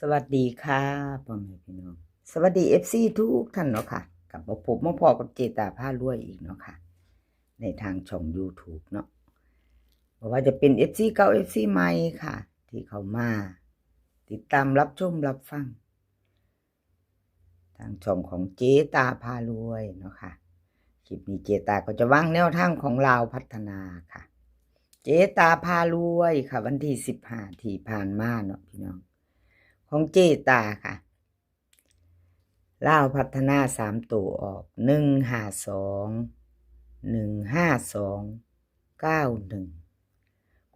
สวัสดีค่ะพ่อแม่พี่น้องสวัสดีFCทุกท่านเนาะค่ะกลับมาพบมาพอกับเจตาผ้ารวยอีกเนาะค่ะในทางช่อง YouTube เนาะเพราะว่าจะเป็น FC เก่า FC ใหม่ค่ะที่เขามาติดตามรับชมรับฟังทางช่องของเจตาผ้ารวยเนาะค่ะคลิปนี้เจตาก็จะวางแนวทางของลาวพัฒนาค่ะเจตาผ้ารวยค่ะวันที่15ที่ผ่านมาเนาะพี่น้องของเจตาค่ะลาวพัฒนา3ตัวออก152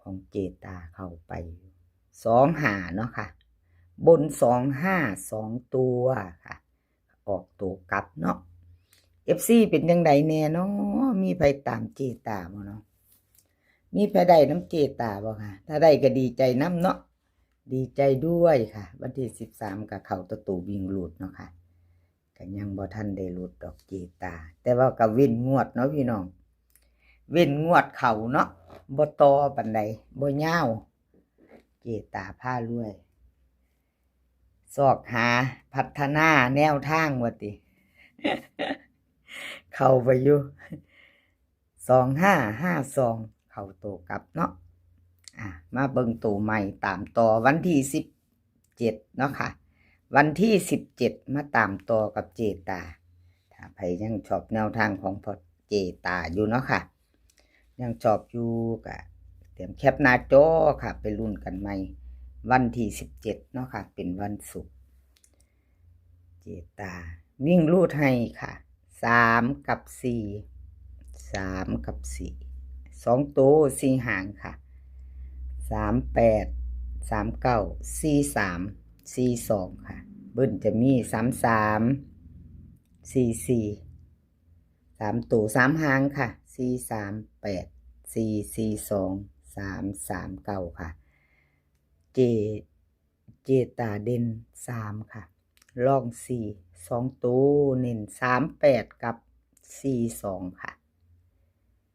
ของเจตาเข้าไป25เนาะค่ะบน25 2ตัวค่ะออกตัวกลับเนาะ FC เป็นจังไดแน่เนาะมีไผตามเจตาบ่เนาะมีไผได้น้ำเจตาบ่ค่ะถ้าได้ก็ดีใจน้ำเนาะดีใจด้วยค่ะวันที่13ก็เข้าตะตูวิ่งหลุดเนาะค่ะก็ยังบ่ทันได้หลุดดอกเจตาแต่ว่าก็เว้นงวดเนาะพี่น้องเว้นงวดเข้าเนาะบ่ต่อปานใดบ่ยาวเจตาผ้ารวยซอกหาพัฒนาแนวทางว่าติ เข้าไปอยู่2552เข้าโตกลับเนาะมาเบิ่งตัวใหม่ตามต่อวันที่17เนาะค่ะวันที่17มาตามต่อกับเจตาถ้าใครยังชอบแนวทางของพ่อเจตาอยู่เนาะค่ะยังชอบอยู่ก็เตรียมแคปหน้าจอค่ะไปลุ้นกันใหม่วันที่17เนาะค่ะเป็นวันศุกร์เจตาวิ่งรูดให้ค่ะ3กับ4 2ตัว4หางค่ะ38 39 43 42ค่ะเบิ้ลจะมี33 44 3ตัว3หางค่ะ438 442 339ค่ะเจตาเด่น3ค่ะลอง2ตัวเน้น38กับ42ค่ะ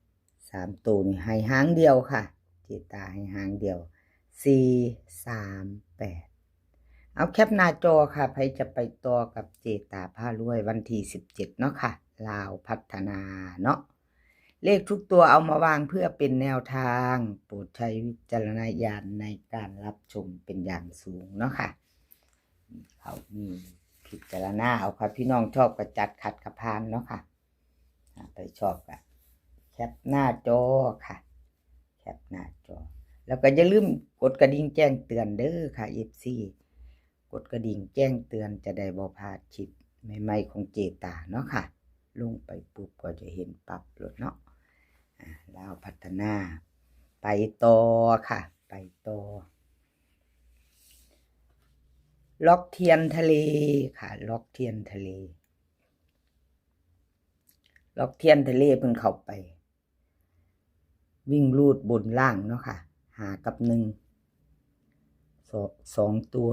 3ตัวนี่ให้หางเดียวค่ะเจตาให้หางเดียว438เอาแคปหน้าจอค่ะใครจะไปต่อกับเจตาผ้ารวยวันที่17เนาะค่ะลาวพัฒนาเนาะเลขทุกตัวเอามาวางเพื่อเป็นแนวทางโปรดใช้วิจารณญาณในการรับชมเป็นอย่างสูงเนาะค่ะเขามีพิจารณาเอาค่ะพี่น้องชอบก็จัดขัดกระพานเนาะค่ะไปชอบก็แคปหน้าจอค่ะแคปหน้าจอแล้วก็อย่าลืมกดกระดิ่งแจ้งเตือนเด้อค่ะ FC กดกระดิ่งแจ้งเตือนจะได้บ่พลาดคลิปใหม่ๆของเจตาเนาะค่ะลงไปปุ๊บก็จะเห็นปั๊บรถเนาะลาวพัฒนาไปต่อค่ะไปต่อล็อกเทียนทะเลค่ะล็อกเทียนทะเลล็อกเทียนทะเลเพิ่งเข้าไปวิ่งรูดบนล่างเนาะค่ะหากับ1 2ตัว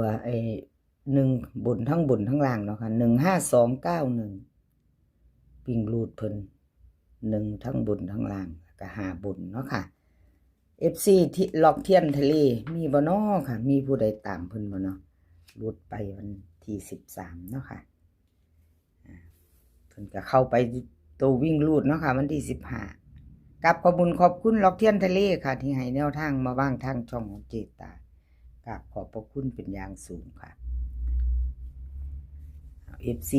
1บนทั้งล่างเนาะค่ะ15291วิ่งรูดเพิ่น1ทั้งบนทั้งล่างก็หาบนเนาะค่ะ FC ที่ล็อกเทียนทะเลมีบ่น้อค่ะมีผู้ใดตามเพิ่นบ่เนาะรูดไปวันที่13เนาะค่ะเพิ่นก็เข้าไปตัววิ่งรูดเนาะค่ะวันที่15กับขอบคุณล็อกเทียนทะเลค่ะที่ให้แนวทางมาวางทางช่องของเจตากับขอบพระคุณเป็นอย่างสูงค่ะ FC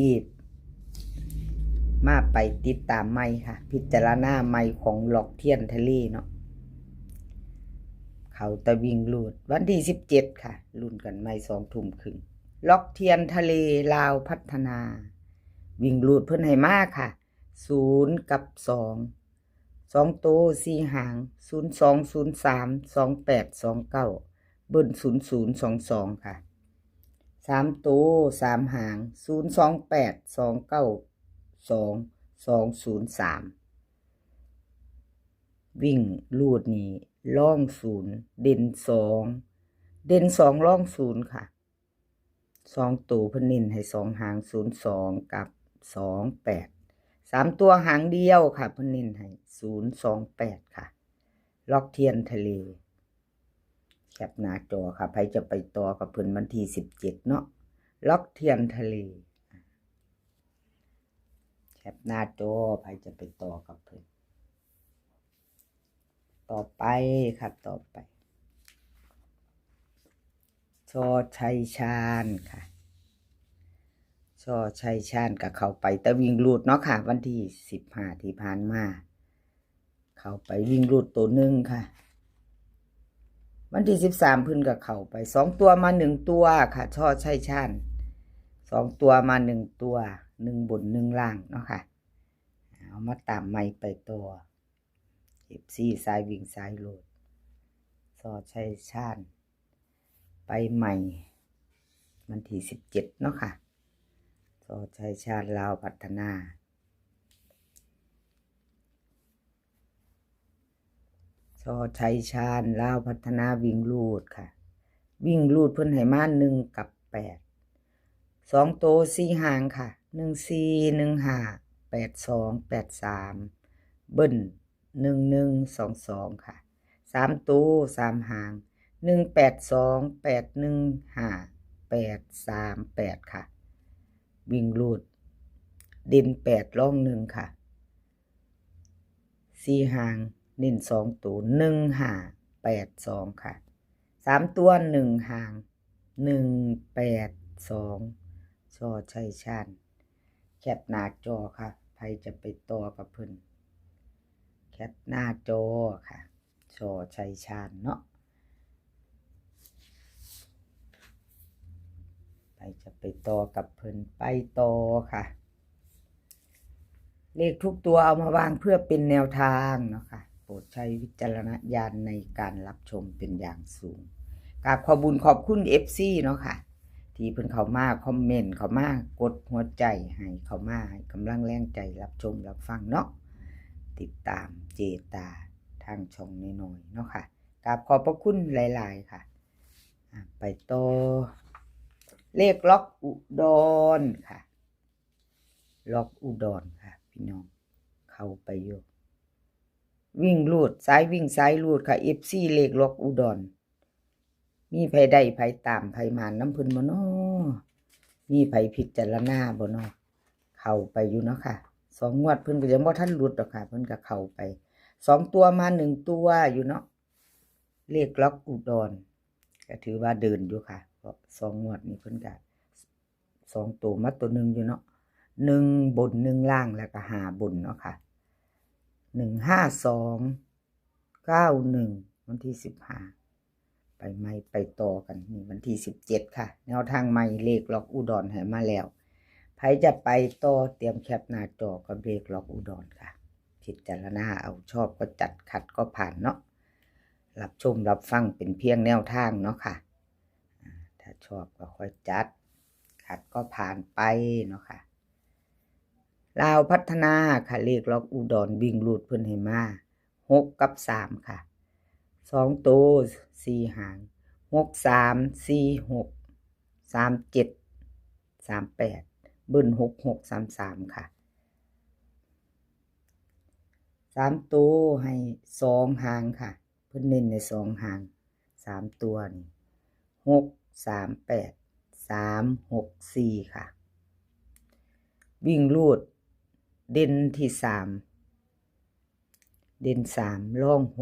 มาไปติดตามใหม่ค่ะพิจารณาใหม่ของล็อกเทียนทะเลเนาะเขาตะวิ่งรูดวันที่17ค่ะรุ่นกันใหม่20:30ล็อกเทียนทะเลลาวพัฒนาวิ่งรูดเพิ่นให้มาค่ะ0กับ2ตัว4หาง0203 2829เบิ้ล0022ค่ะ3ตัว3หาง028 292 203วิ่งรูดนี่ล่อง0เด่น2ล่อง0ค่ะ2ตัวเพิ่นเน้นให้2หาง02กับ28 3ตัวหางเดียวค่ะเพิ่นเน้นให้028ค่ะล็อกเทียนทะเล แคปหน้าจอค่ะใครจะไปต่อกับเพิ่นวันที่17เนาะล็อกเทียนทะเลแคปหน้าจอใครจะไปต่อกับเพิ่นต่อไปครับต่อไปชอชัยชาญค่ะชอชัยชาญกับเขาไปแต่วิ่งรูดเนาะค่ะวันที่15ที่ผ่านมาเขาไปวิ่งรูดตัวหนึ่งค่ะวันที่13เพิ่นกับเขาไป2ตัวมา1ตัวค่ะชอชัยชาญ2ตัวมา1ตัว1บน1ล่างเนาะค่ะเอามาตามใหม่ไปตัวFCสายวิ่งสายโหลดชอชัยชาญไปใหม่วันที่17เนาะค่ะชอชัยชาญลาวพัฒนาชอชัยชาญลาวพัฒนาวิ่งรูดค่ะวิ่งรูดเพิ่นให้มา1กับ8 2ตัว4หางค่ะ14 15 82 83เบิ้ล11 22ค่ะ3ตัว3หาง182 815 838ค่ะวิ่งรูดเด่น8ร่อง1ค่ะ4หางเน้น2ตัว1582ค่ะ3ตัว1หาง182ชอชัยชาญแคปหน้าจอค่ะใครจะไปต่อกับเพิ่นแคปหน้าจอค่ะชอชัยชาญเนาะใครจะไปต่อกับเพิ่นไปต่อค่ะเลขทุกตัวเอามาวางเพื่อเป็นแนวทางเนาะค่ะโปรดใช้วิจารณญาณในการรับชมเป็นอย่างสูงกราบขอบคุญขอบคุณ FC เนาะค่ะที่เพิ่นเข้ามาคอมเมนต์เข้ามากดหัวใจให้เข้ามาให้กำลังแรงใจรับชมรับฟังเนาะติดตามเจตาทางช่องน้อยๆเนาะค่ะกราบขอบพระคุณหลายๆค่ะไปต่อเลขล็อกอุดรค่ะล็อกอุดรค่ะพี่น้องเข้าไปอยู่วิ่งลูดซ้ายวิ่งซ้ายลูดค่ะ FC เลขล็อกอุดรมีไผได้ไผตามไผมานน้ำเพิ่นบ่น้อมีไผพิจารณาบ่น้อเข้าไปอยู่เนาะค่ะ2งวดเพิ่นก็ยังบ่ทันหลุดดอกค่ะเพิ่นก็เข้าไป2ตัวมา1ตัวอยู่เนาะเลขล็อกอุดรก็ถือว่าเดินอยู่ค่ะเพราะ2งวดนี้เพิ่นก็2ตัวมาตัวนึงอยู่เนาะ1บน1ล่างแล้วก็5บนเนาะค่ะ15291วันที่15ไปใหม่ไปต่อกันนี่วันที่17ค่ะแนวทางใหม่เลขล็อกอุดรให้มาแล้วใครจะไปต่อเตรียมแคปหน้าจอกับเลขล็อกอุดรค่ะพิจารณาเอาชอบก็จัดขัดก็ผ่านเนาะรับชมรับฟังเป็นเพียงแนวทางเนาะค่ะถ้าชอบก็ค่อยจัดขัดก็ผ่านไปเนาะค่ะลาวพัฒนาค่ะเลขล็อกอุดรวิ่งรูดเพิ่นให้มา6กับ3ค่ะ2ตัว4หาง63 46 37 38เบิ้ล6633ค่ะ3ตัวให้2หางค่ะเพิ่นเน้นใน2หาง3ตัวนี่638 364ค่ะวิ่งรูดเด่นที่3เด่น3ร่อง6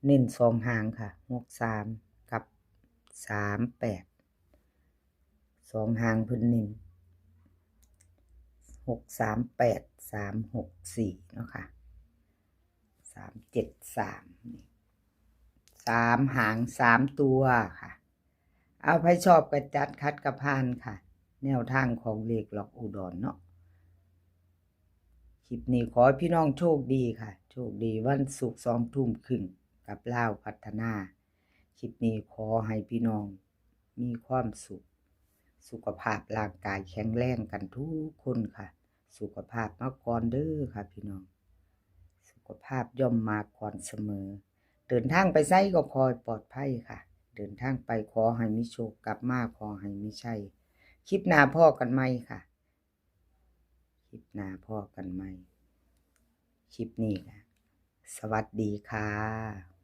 เน้น2หางค่ะ63กับ38 2หางเพิ่นเน้น638 364เนาะค่ะ373นี่3หาง3ตัวค่ะเอาไผชอบก็จัดคัดกระพานค่ะแนวทางของเลขล็อกอุดรเนาะคลิปนี้ขอให้พี่น้องโชคดีค่ะโชคดีวันศุกร์2 ทุ่มครึ่งกับลาวพัฒนาคลิปนี้ขอให้พี่น้องมีความสุขภาพร่างกายแข็งแรงกันทุกคนค่ะสุขภาพมาก่อนเด้อค่ะพี่น้องสุขภาพย่อมมาก่อนเสมอเดินทางไปไสก็ขอให้ปลอดภัยค่ะเดินทางไปขอให้มีโชคกลับมาขอให้มีชัยคลิปหน้าพ่อกันใหม่ค่ะคลิปหน้าพ่อกันใหม่คลิปนี้ค่ะสวัสดีค่ะ